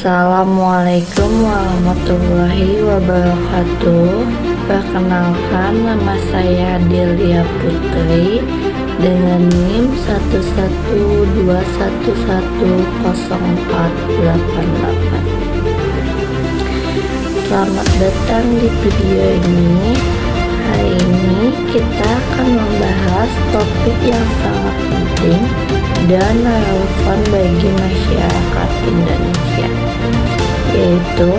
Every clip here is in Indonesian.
Assalamualaikum warahmatullahi wabarakatuh. Perkenalkan, nama saya Delia Putri dengan NIM 112110488. Selamat datang di video ini. Hari ini kita akan membahas topik yang sangat penting dan relevan bagi masyarakat Indonesia, yaitu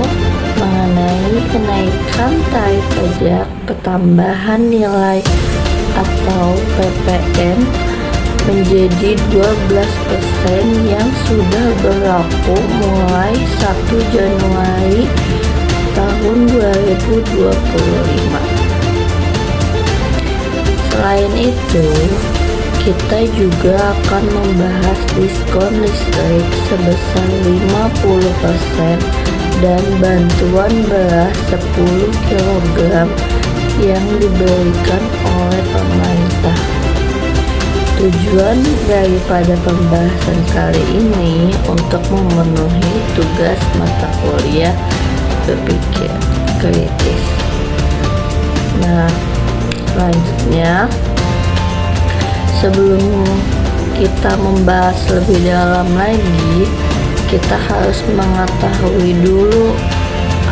mengenai kenaikan tarif pajak pertambahan nilai atau PPN menjadi 12% yang sudah berlaku mulai 1 Januari tahun 2025. Selain itu, kita juga akan membahas diskon listrik sebesar 50% dan bantuan beras 10 kg yang diberikan oleh pemerintah. Tujuan daripada pembahasan kali ini untuk memenuhi tugas mata kuliah berpikir kritis. Nah, selanjutnya, sebelum kita membahas lebih dalam lagi, kita harus mengetahui dulu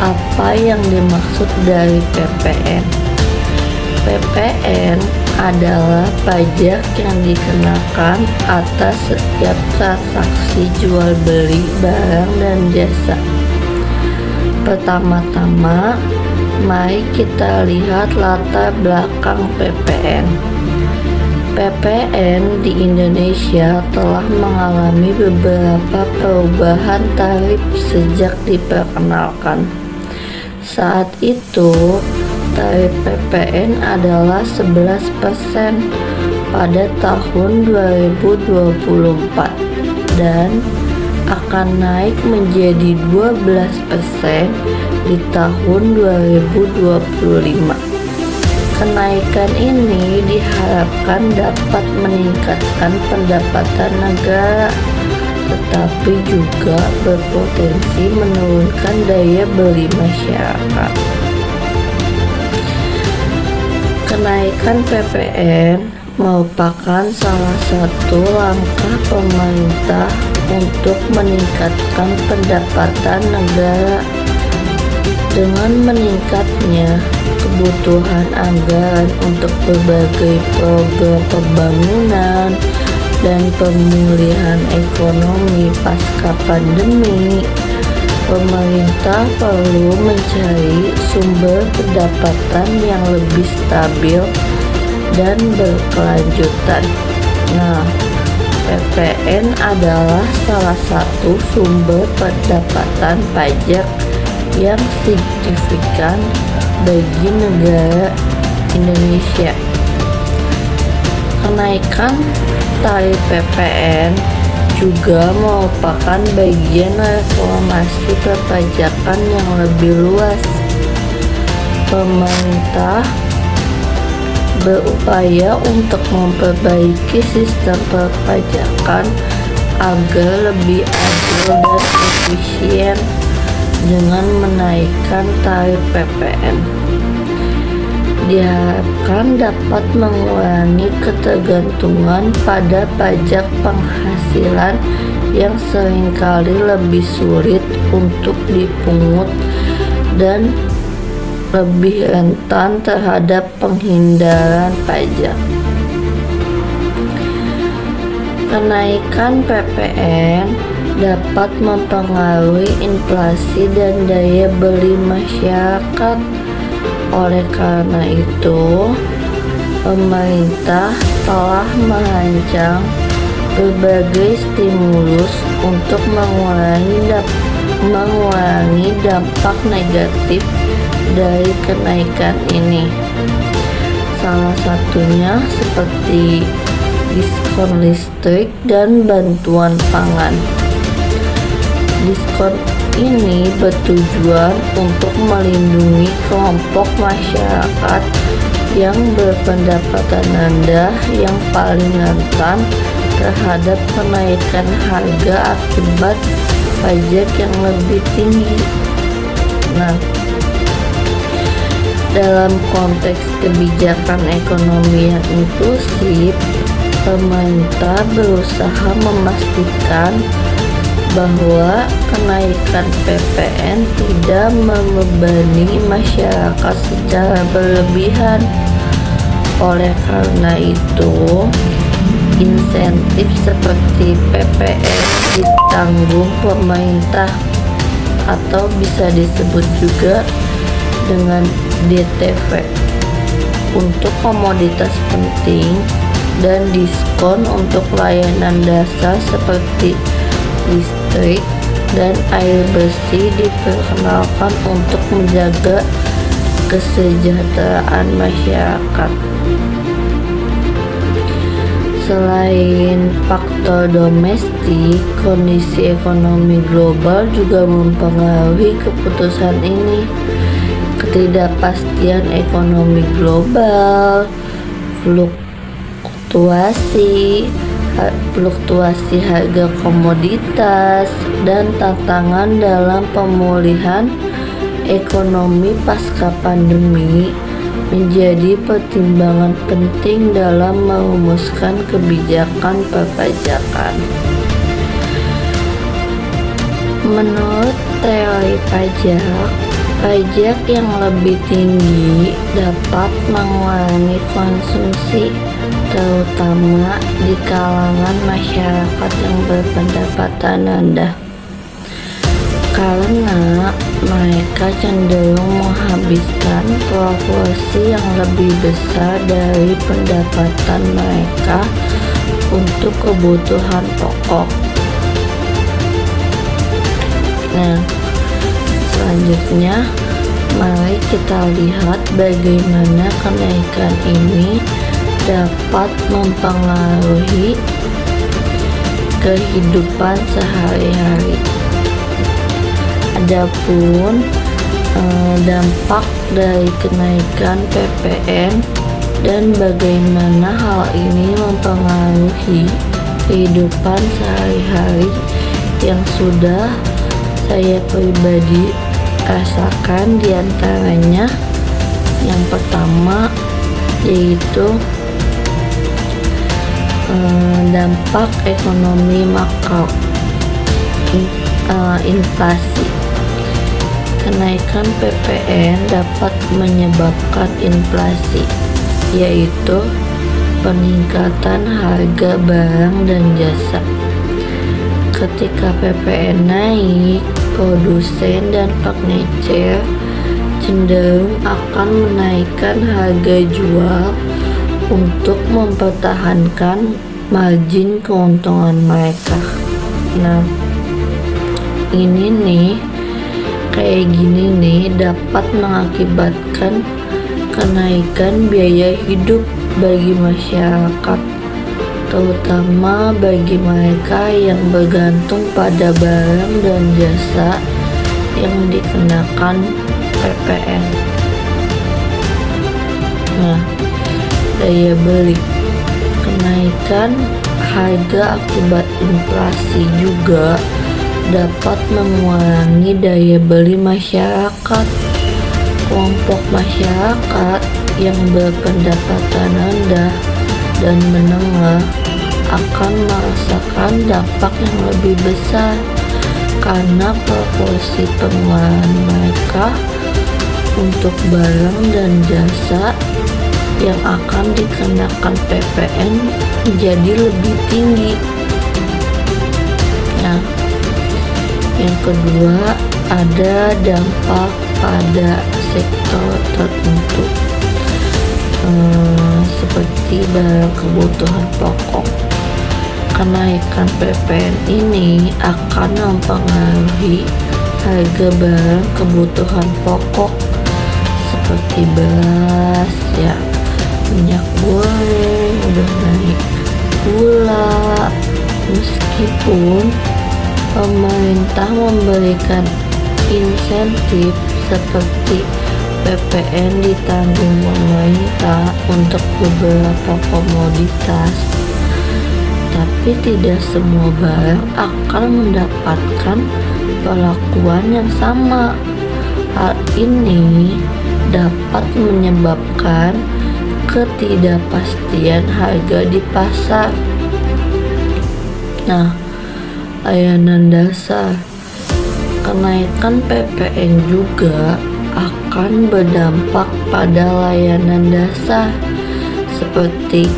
apa yang dimaksud dari PPN. PPN adalah pajak yang dikenakan atas setiap transaksi jual beli barang dan jasa. Pertama-tama, mari kita lihat latar belakang PPN. PPN di Indonesia telah mengalami beberapa perubahan tarif sejak diperkenalkan. Saat itu, tarif PPN adalah 11% pada tahun 2024 dan akan naik menjadi 12% di tahun 2025. Kenaikan ini diharapkan dapat meningkatkan pendapatan negara, tetapi juga berpotensi menurunkan daya beli masyarakat. Kenaikan PPN merupakan salah satu langkah pemerintah untuk meningkatkan pendapatan negara. Dengan meningkatnya kebutuhan anggaran untuk berbagai program pembangunan dan pemulihan ekonomi pasca pandemi, pemerintah perlu mencari sumber pendapatan yang lebih stabil dan berkelanjutan. Nah, PPN adalah salah satu sumber pendapatan pajak yang signifikan bagi negara Indonesia. Kenaikan tarif PPN juga merupakan bagian reformasi perpajakan yang lebih luas. Pemerintah berupaya untuk memperbaiki sistem perpajakan agar lebih adil dan efisien dengan menaikkan tarif PPN. Diharapkan dapat mengurangi ketergantungan pada pajak penghasilan yang seringkali lebih sulit untuk dipungut dan lebih rentan terhadap penghindaran pajak. Kenaikan PPN dapat mempengaruhi inflasi dan daya beli masyarakat. Oleh karena itu, pemerintah telah merancang berbagai stimulus untuk mengurangi dampak negatif dari kenaikan ini. Salah satunya seperti diskon listrik dan bantuan pangan. Diskon ini bertujuan untuk melindungi kelompok masyarakat yang berpendapatan rendah yang paling rentan terhadap kenaikan harga akibat pajak yang lebih tinggi. Nah, dalam konteks kebijakan ekonomi yang inklusif, pemerintah berusaha memastikan bahwa kenaikan PPN tidak membebani masyarakat secara berlebihan. Oleh karena itu, insentif seperti PPN ditanggung pemerintah, atau bisa disebut juga dengan DTV, untuk komoditas penting, dan diskon untuk layanan dasar seperti listrik dan air bersih diperkenalkan untuk menjaga kesejahteraan masyarakat. Selain faktor domestik, kondisi ekonomi global juga mempengaruhi keputusan ini. Ketidakpastian ekonomi global, fluktuasi harga komoditas, dan tantangan dalam pemulihan ekonomi pasca pandemi menjadi pertimbangan penting dalam merumuskan kebijakan perpajakan. Menurut teori pajak yang lebih tinggi dapat mengurangi konsumsi, terutama di kalangan masyarakat yang berpendapatan rendah, karena mereka cenderung menghabiskan proporsi yang lebih besar dari pendapatan mereka untuk kebutuhan pokok. Nah, selanjutnya, mari kita lihat bagaimana kenaikan ini dapat mempengaruhi kehidupan sehari-hari. Adapun dampak dari kenaikan PPN dan bagaimana hal ini mempengaruhi kehidupan sehari-hari yang sudah saya pribadi rasakan, diantaranya yang pertama yaitu dampak ekonomi makro, inflasi. Kenaikan PPN dapat menyebabkan inflasi, yaitu peningkatan harga barang dan jasa. Ketika PPN naik, produsen dan pengecer cenderung akan menaikkan harga jual untuk mempertahankan margin keuntungan mereka. Nah, ini nih, kayak gini nih, dapat mengakibatkan kenaikan biaya hidup bagi masyarakat, terutama bagi mereka yang bergantung pada barang dan jasa yang dikenakan PPN. Nah, daya beli. Kenaikan harga akibat inflasi juga dapat mengurangi daya beli masyarakat. Kelompok masyarakat yang berpendapatan rendah dan menengah akan merasakan dampak yang lebih besar karena proporsi pengeluaran mereka untuk barang dan jasa yang akan dikenakan PPN menjadi lebih tinggi. Nah, yang kedua, ada dampak pada sektor tertentu seperti barang kebutuhan pokok. Kenaikan PPN ini akan mempengaruhi harga barang kebutuhan pokok seperti beras, ya, minyak goreng udah naik, gula. Meskipun pemerintah memberikan insentif seperti PPN ditanggung pemerintah untuk beberapa komoditas, tapi tidak semua barang akan mendapatkan perlakuan yang sama. Hal ini dapat menyebabkan ketidakpastian harga di pasar. Nah, layanan dasar. Kenaikan PPN juga akan berdampak pada layanan dasar seperti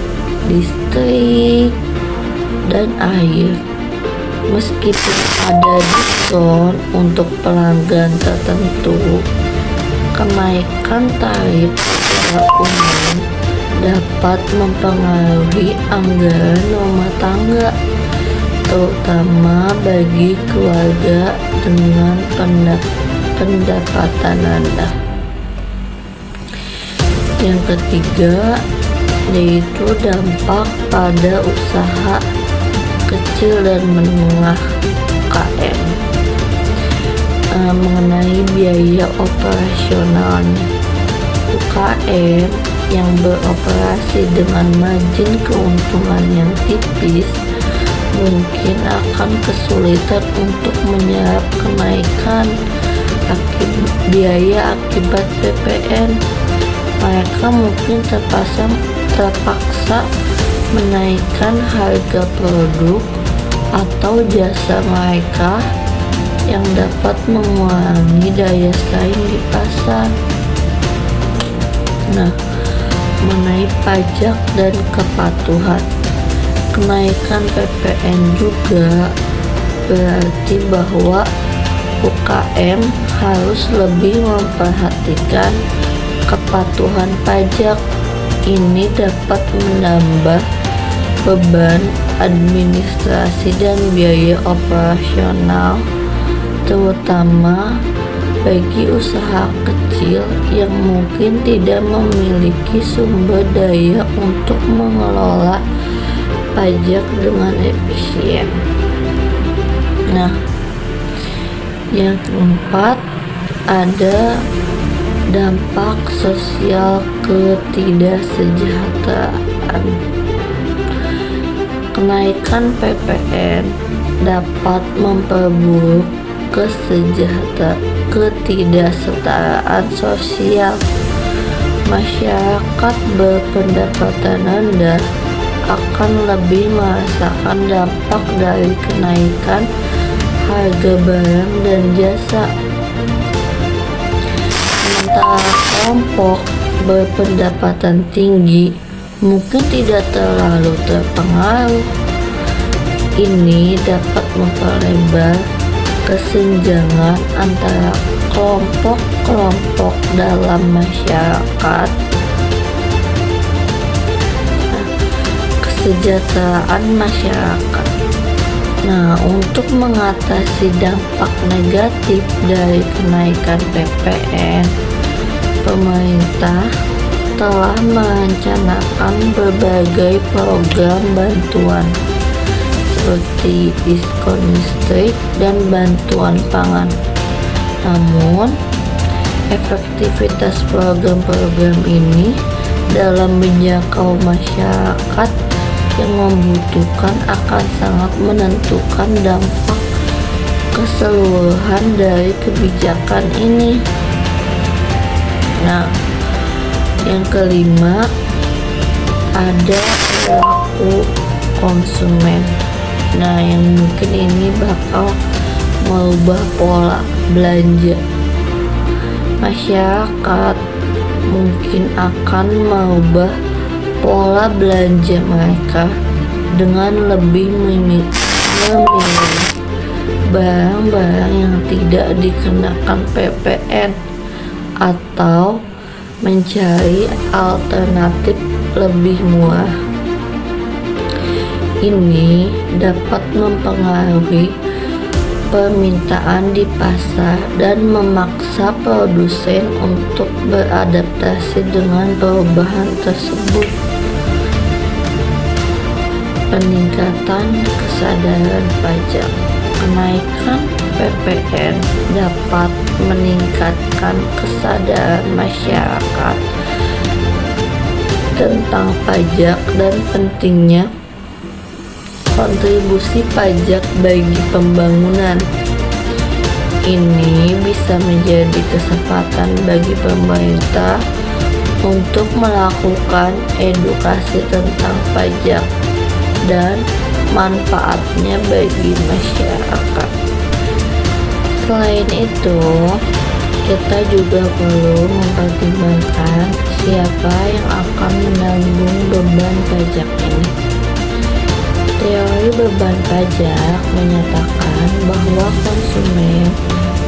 listrik dan air. Meskipun ada diskon untuk pelanggan tertentu, kenaikan tarif secara umum dapat mempengaruhi anggaran rumah tangga, terutama bagi keluarga dengan pendapatan rendah. Yang ketiga, yaitu dampak pada usaha kecil dan menengah UKM. Mengenai biaya operasionalnya, UKM yang beroperasi dengan margin keuntungan yang tipis mungkin akan kesulitan untuk menyerap kenaikan biaya akibat PPN. Mereka mungkin terpaksa menaikkan harga produk atau jasa mereka yang dapat mengurangi daya saing di pasar. Nah, mengenai pajak dan kepatuhan, kenaikan PPN juga berarti bahwa UKM harus lebih memperhatikan kepatuhan pajak. Ini dapat menambah beban administrasi dan biaya operasional, terutama bagi usaha kecil yang mungkin tidak memiliki sumber daya untuk mengelola pajak dengan efisien. Nah, yang keempat, ada dampak sosial ketidaksejahteraan. Kenaikan PPN dapat memperburuk ketidaksetaraan sosial. Masyarakat berpendapatan rendah akan lebih merasakan dampak dari kenaikan harga barang dan jasa. Sementara kelompok berpendapatan tinggi mungkin tidak terlalu terpengaruh. Ini dapat memperlebar kesenjangan antara kelompok-kelompok dalam masyarakat. Kesejahteraan masyarakat. Nah, untuk mengatasi dampak negatif dari kenaikan PPN, pemerintah telah merencanakan berbagai program bantuan seperti diskon listrik dan bantuan pangan. Namun, efektivitas program-program ini dalam menjangkau masyarakat yang membutuhkan akan sangat menentukan dampak keseluruhan dari kebijakan ini. Nah, yang kelima, ada perilaku konsumen. Nah, yang mungkin ini bakal merubah pola belanja. Masyarakat mungkin akan merubah pola belanja mereka dengan lebih memilih barang-barang yang tidak dikenakan PPN atau mencari alternatif lebih murah. Ini dapat mempengaruhi permintaan di pasar dan memaksa produsen untuk beradaptasi dengan perubahan tersebut. Peningkatan kesadaran pajak. Kenaikan PPN dapat meningkatkan kesadaran masyarakat tentang pajak dan pentingnya kontribusi pajak bagi pembangunan. Ini bisa menjadi kesempatan bagi pemerintah untuk melakukan edukasi tentang pajak dan manfaatnya bagi masyarakat. Selain itu, kita juga perlu mempertimbangkan siapa yang akan menanggung beban pajak ini. Teori beban pajak menyatakan bahwa konsumen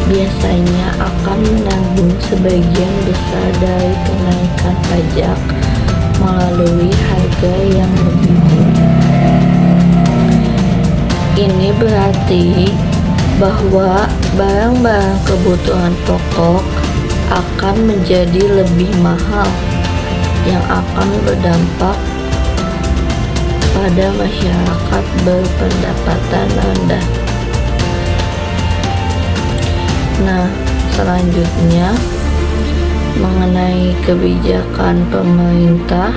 biasanya akan menanggung sebagian besar dari kenaikan pajak melalui harga yang lebih tinggi. Ini berarti bahwa barang-barang kebutuhan pokok akan menjadi lebih mahal, yang akan berdampak pada masyarakat berpendapatan rendah. Nah, selanjutnya mengenai kebijakan pemerintah,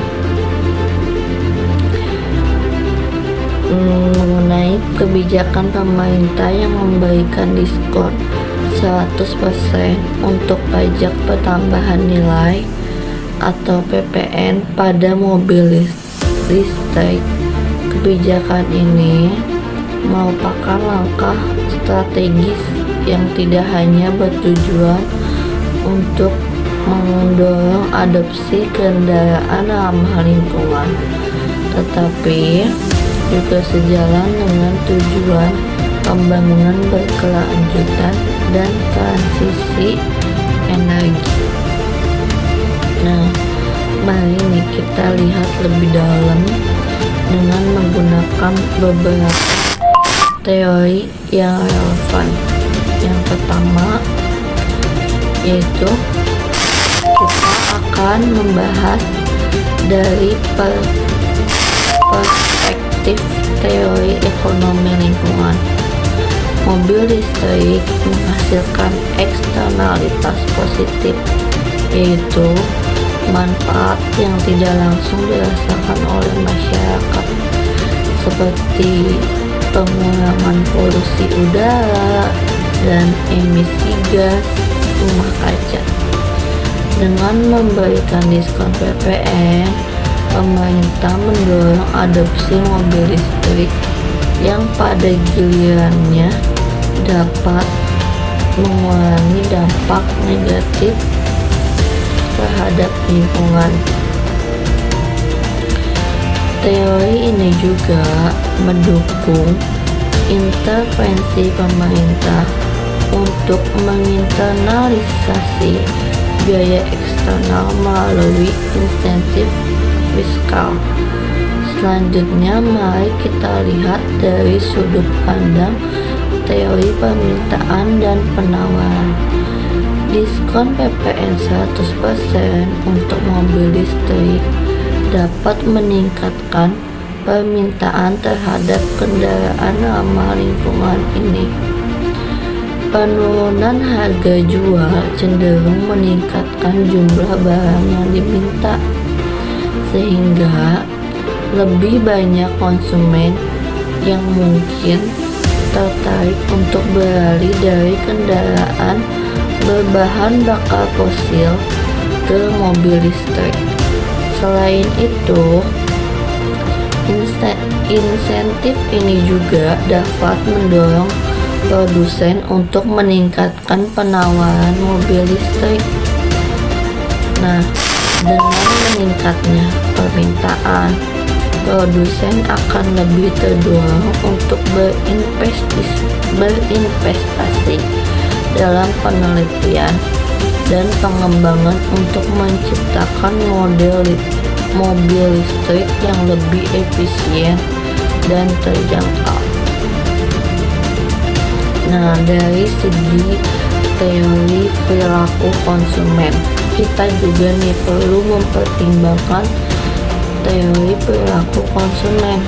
yang memberikan diskon 100% untuk pajak pertambahan nilai atau PPN pada mobil listrik. Kebijakan ini merupakan langkah strategis yang tidak hanya bertujuan untuk mendorong adopsi kendaraan ramah lingkungan, tetapi juga sejalan dengan tujuan pembangunan berkelanjutan dan transisi energi. Nah, mari nih kita lihat lebih dalam dengan menggunakan beberapa teori yang relevan. Yang pertama yaitu kita akan membahas dari perspektif teori ekonomi lingkungan. Mobil listrik menghasilkan eksternalitas positif, yaitu manfaat yang tidak langsung dirasakan oleh masyarakat, seperti pengurangan polusi udara dan emisi gas rumah kaca. Dengan memberikan diskon PPN, pemerintah mendorong adopsi mobil listrik yang pada gilirannya dapat mengurangi dampak negatif terhadap lingkungan. Teori ini juga mendukung intervensi pemerintah untuk menginternalisasi biaya eksternal melalui insentif fiskal. Selanjutnya, mari kita lihat dari sudut pandang teori permintaan dan penawaran. Diskon PPN 100% untuk mobil listrik dapat meningkatkan permintaan terhadap kendaraan ramah lingkungan ini. Penurunan harga jual cenderung meningkatkan jumlah barang yang diminta, sehingga lebih banyak konsumen yang mungkin tertarik untuk beralih dari kendaraan berbahan bakar fosil ke mobil listrik. Selain itu, insentif ini juga dapat mendorong produsen untuk meningkatkan penawaran mobil listrik. Nah, dengan meningkatnya permintaan, produsen akan lebih terdorong untuk berinvestasi dalam penelitian dan pengembangan untuk menciptakan model mobil listrik yang lebih efisien dan terjangkau. Nah, dari segi teori perilaku konsumen, kita juga nih perlu mempertimbangkan teori perilaku konsumen.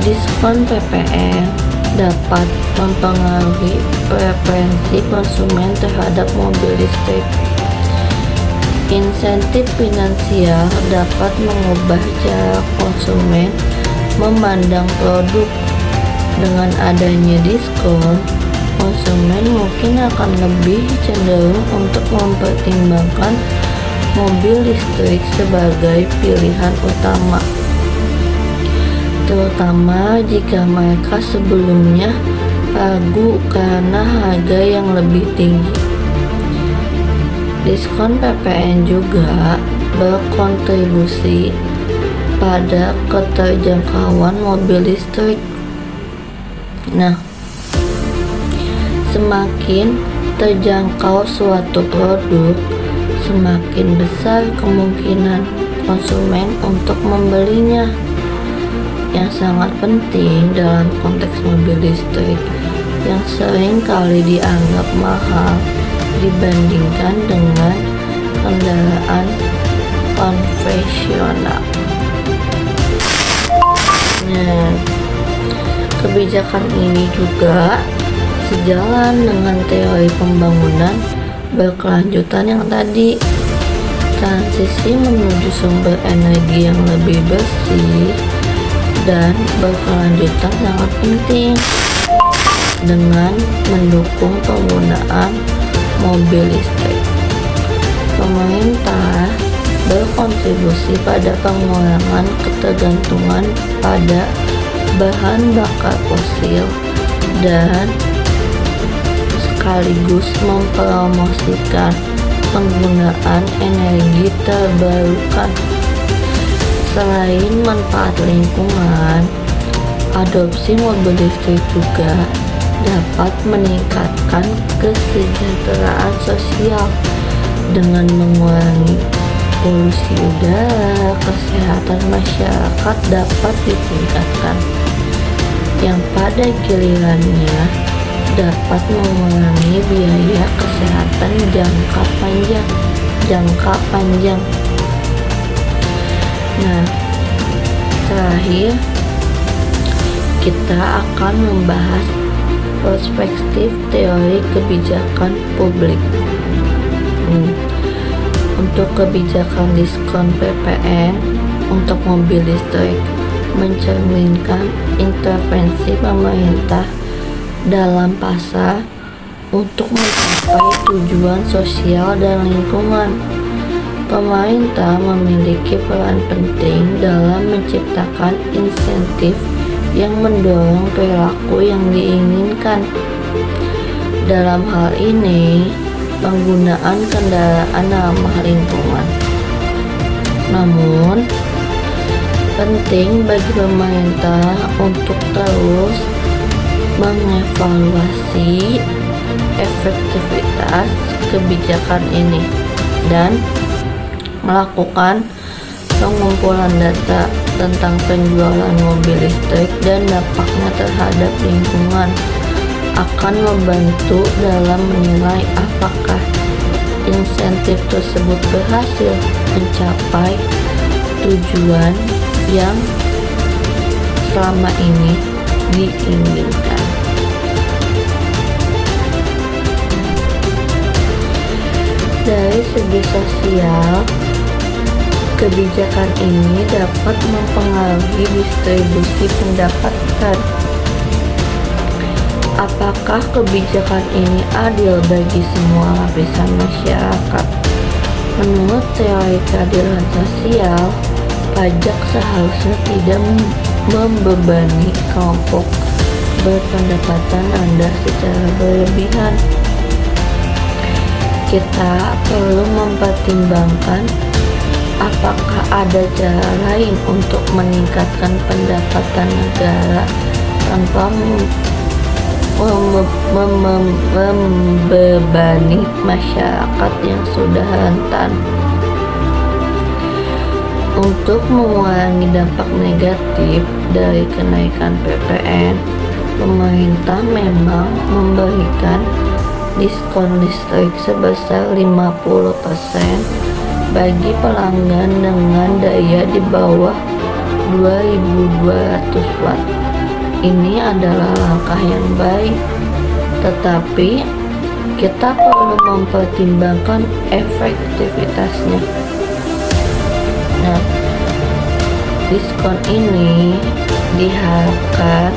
Diskon PPN dapat mempengaruhi preferensi konsumen terhadap mobil listrik. Insentif finansial dapat mengubah cara konsumen memandang produk. Dengan adanya diskon, konsumen mungkin akan lebih cenderung untuk mempertimbangkan mobil listrik sebagai pilihan utama, terutama jika mereka sebelumnya ragu karena harga yang lebih tinggi. Diskon PPN juga berkontribusi pada keterjangkauan mobil listrik. Nah, semakin terjangkau suatu produk, semakin besar kemungkinan konsumen untuk membelinya. Yang sangat penting dalam konteks mobil listrik yang sering kali dianggap mahal dibandingkan dengan kendaraan konvensional. Nah, kebijakan ini juga sejalan dengan teori pembangunan berkelanjutan yang tadi. Transisi menuju sumber energi yang lebih bersih dan berkelanjutan sangat penting dengan mendukung penggunaan mobil listrik. Pemerintah berkontribusi pada pengurangan ketergantungan pada bahan bakar fosil dan sekaligus mempromosikan penggunaan energi terbarukan. Selain manfaat lingkungan, adopsi mobil listrik juga dapat meningkatkan kesejahteraan sosial dengan mengurangi polusi udara. Kesehatan masyarakat dapat ditingkatkan, yang pada gilirannya dapat mengurangi biaya kesehatan jangka panjang. Nah, terakhir kita akan membahas perspektif teori kebijakan publik. Untuk kebijakan diskon PPN untuk mobil listrik mencerminkan intervensi pemerintah dalam pasar untuk mencapai tujuan sosial dan lingkungan. Pemerintah memiliki peran penting dalam menciptakan insentif yang mendorong perilaku yang diinginkan. Dalam hal ini, penggunaan kendaraan ramah lingkungan. Namun, penting bagi pemerintah untuk terus mengevaluasi efektivitas kebijakan ini dan melakukan pengumpulan data tentang penjualan mobil listrik dan dampaknya terhadap lingkungan, akan membantu dalam menilai apakah insentif tersebut berhasil mencapai tujuan yang selama ini diinginkan. Dari segi sosial, kebijakan ini dapat mempengaruhi distribusi pendapatan. Apakah kebijakan ini adil bagi semua lapisan masyarakat? Menurut teori keadilan sosial, pajak seharusnya tidak membebani kelompok berpendapatan rendah secara berlebihan. Kita perlu mempertimbangkan apakah ada cara lain untuk meningkatkan pendapatan negara tanpa membebani masyarakat yang sudah rentan. Untuk mengurangi dampak negatif dari kenaikan PPN, pemerintah memang memberikan diskon listrik sebesar 50% bagi pelanggan dengan daya di bawah 2200 watt. Ini adalah langkah yang baik, tetapi kita perlu mempertimbangkan efektivitasnya. Nah, diskon ini diharapkan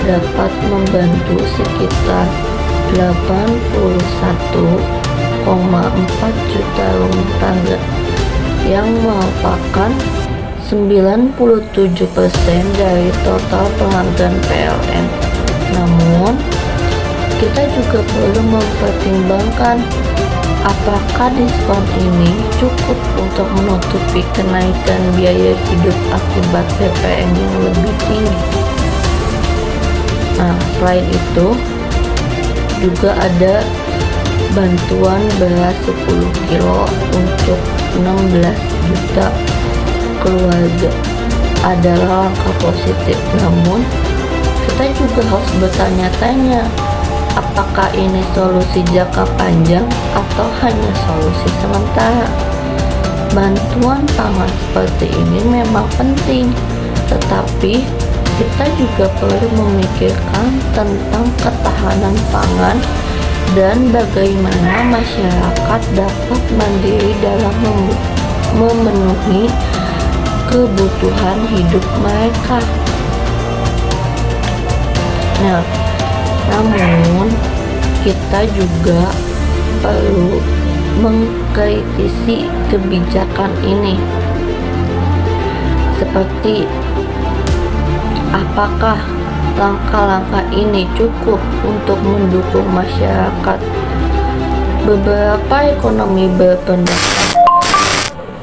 dapat membantu sekitar 81,4 juta rumah tangga yang merupakan 97% dari total pelanggan PLN. Namun, kita juga perlu mempertimbangkan apakah diskon ini cukup untuk menutupi kenaikan biaya hidup akibat PPN yang lebih tinggi. Nah, selain itu juga ada bantuan beras 10 kilo untuk 16 juta keluarga adalah langkah positif. Namun, kita juga harus bertanya-tanya, apakah ini solusi jangka panjang atau hanya solusi sementara? Bantuan pangan seperti ini memang penting, tetapi kita juga perlu memikirkan tentang ketahanan pangan dan bagaimana masyarakat dapat mandiri dalam memenuhi kebutuhan hidup mereka. Nah, namun kita juga perlu mengkritisi kebijakan ini, seperti apakah langkah-langkah ini cukup untuk mendukung masyarakat. Beberapa ekonomi berpendapat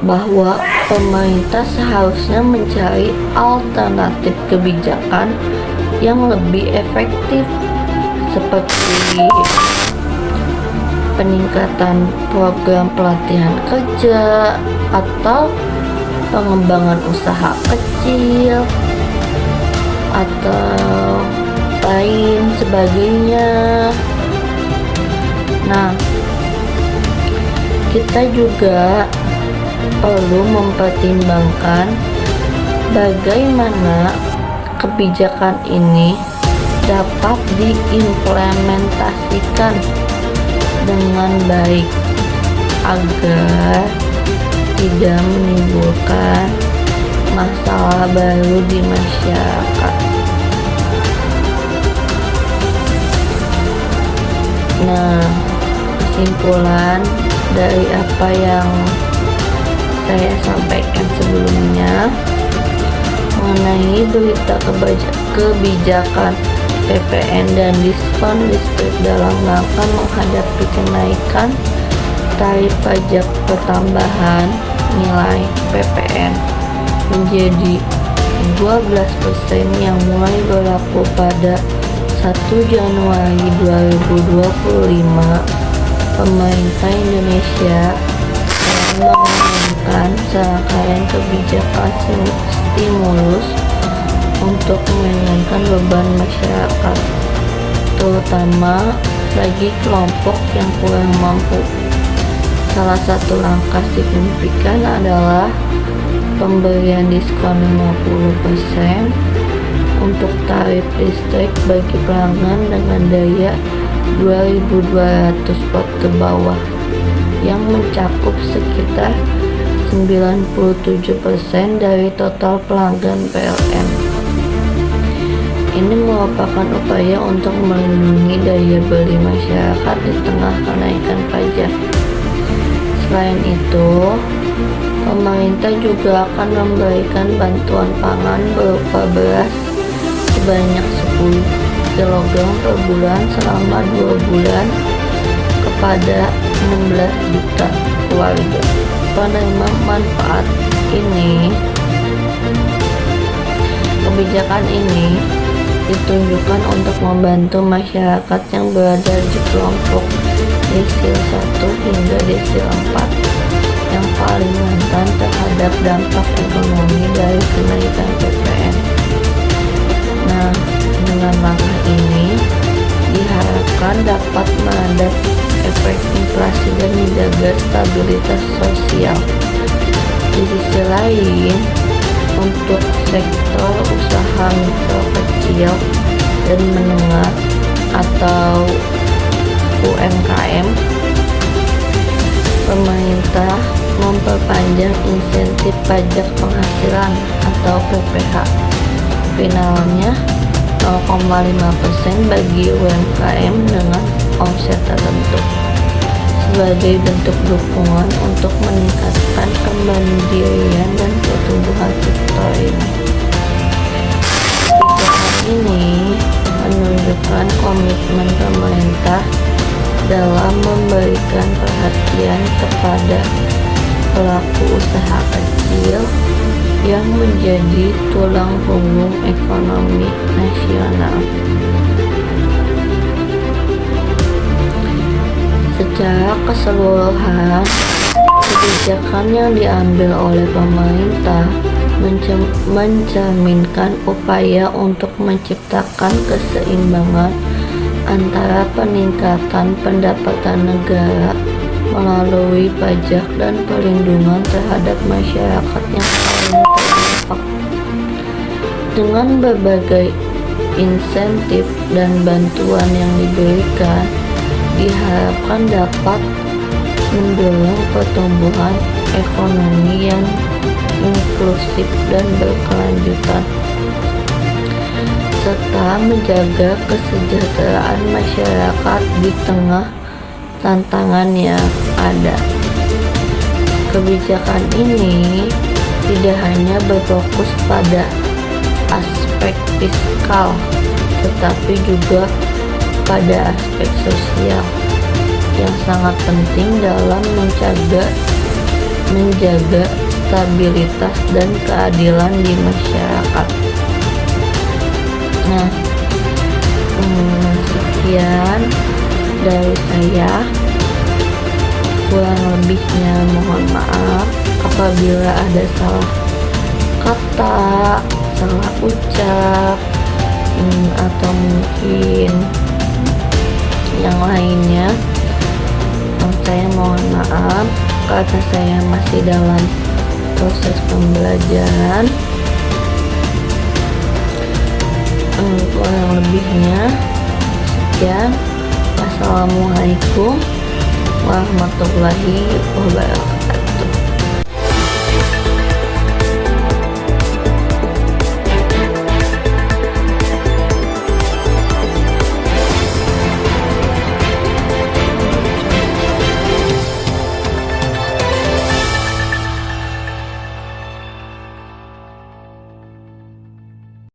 bahwa pemerintah seharusnya mencari alternatif kebijakan yang lebih efektif, seperti peningkatan program pelatihan kerja atau pengembangan usaha kecil atau lain sebagainya. Nah, kita juga perlu mempertimbangkan bagaimana kebijakan ini dapat diimplementasikan dengan baik agar tidak menimbulkan masalah baru di masyarakat. Nah, kesimpulan dari apa yang saya sampaikan sebelumnya mengenai berita kebijakan PPN dan diskon listrik dalam rangka menghadapi kenaikan tarif pajak pertambahan nilai PPN menjadi 12% yang mulai berlaku pada 1 Januari 2025. Pemerintah Indonesia telah mengumumkan serangkaian kebijakan stimulus untuk meringankan beban masyarakat, terutama bagi kelompok yang kurang mampu. Salah satu langkah signifikan adalah pemberian diskon 50% untuk tarif listrik bagi pelanggan dengan daya 2200 watt ke bawah yang mencakup sekitar 97% dari total pelanggan PLN. Ini merupakan upaya untuk melindungi daya beli masyarakat di tengah kenaikan pajak. Selain itu, pemerintah juga akan memberikan bantuan pangan berupa beras sebanyak 10 kg per bulan selama 2 bulan kepada 16 juta keluarga. Penerima manfaat ini, kebijakan ini ditunjukkan untuk membantu masyarakat yang berada di kelompok desil 1 hingga desil 4 yang paling rentan terhadap dampak ekonomi dari kenaikan PPN. Nah, dengan langkah ini diharapkan dapat meredam efek inflasi dan menjaga stabilitas sosial. Di sisi lain, untuk sektor usaha mikro kecil dan menengah atau UMKM, pemerintah memperpanjang insentif pajak penghasilan atau PPh finalnya 0,5% bagi UMKM dengan omset tertentu sebagai bentuk dukungan untuk meningkatkan kemandirian dan pertumbuhan sektor ini. Kebijakan ini menunjukkan komitmen pemerintah dalam memberikan perhatian kepada pelaku usaha kecil yang menjadi tulang punggung ekonomi nasional. Secara keseluruhan, kebijakan yang diambil oleh pemerintah mencerminkan upaya untuk menciptakan keseimbangan antara peningkatan pendapatan negara melalui pajak dan perlindungan terhadap masyarakat yang paling terdampak. Dengan berbagai insentif dan bantuan yang diberikan, diharapkan dapat mendorong pertumbuhan ekonomi yang inklusif dan berkelanjutan, serta menjaga kesejahteraan masyarakat di tengah tantangan yang ada. Kebijakan ini tidak hanya berfokus pada aspek fiskal, tetapi juga pada aspek sosial yang sangat penting dalam menjaga stabilitas dan keadilan di masyarakat. Nah, sekian dari saya. Kurang lebihnya mohon maaf apabila ada salah kata, salah ucap, atau mungkin yang lainnya. Saya mohon maaf karena saya masih dalam proses pembelajaran. Kurang lebihnya sekian. Assalamualaikum warahmatullahi wabarakatuh.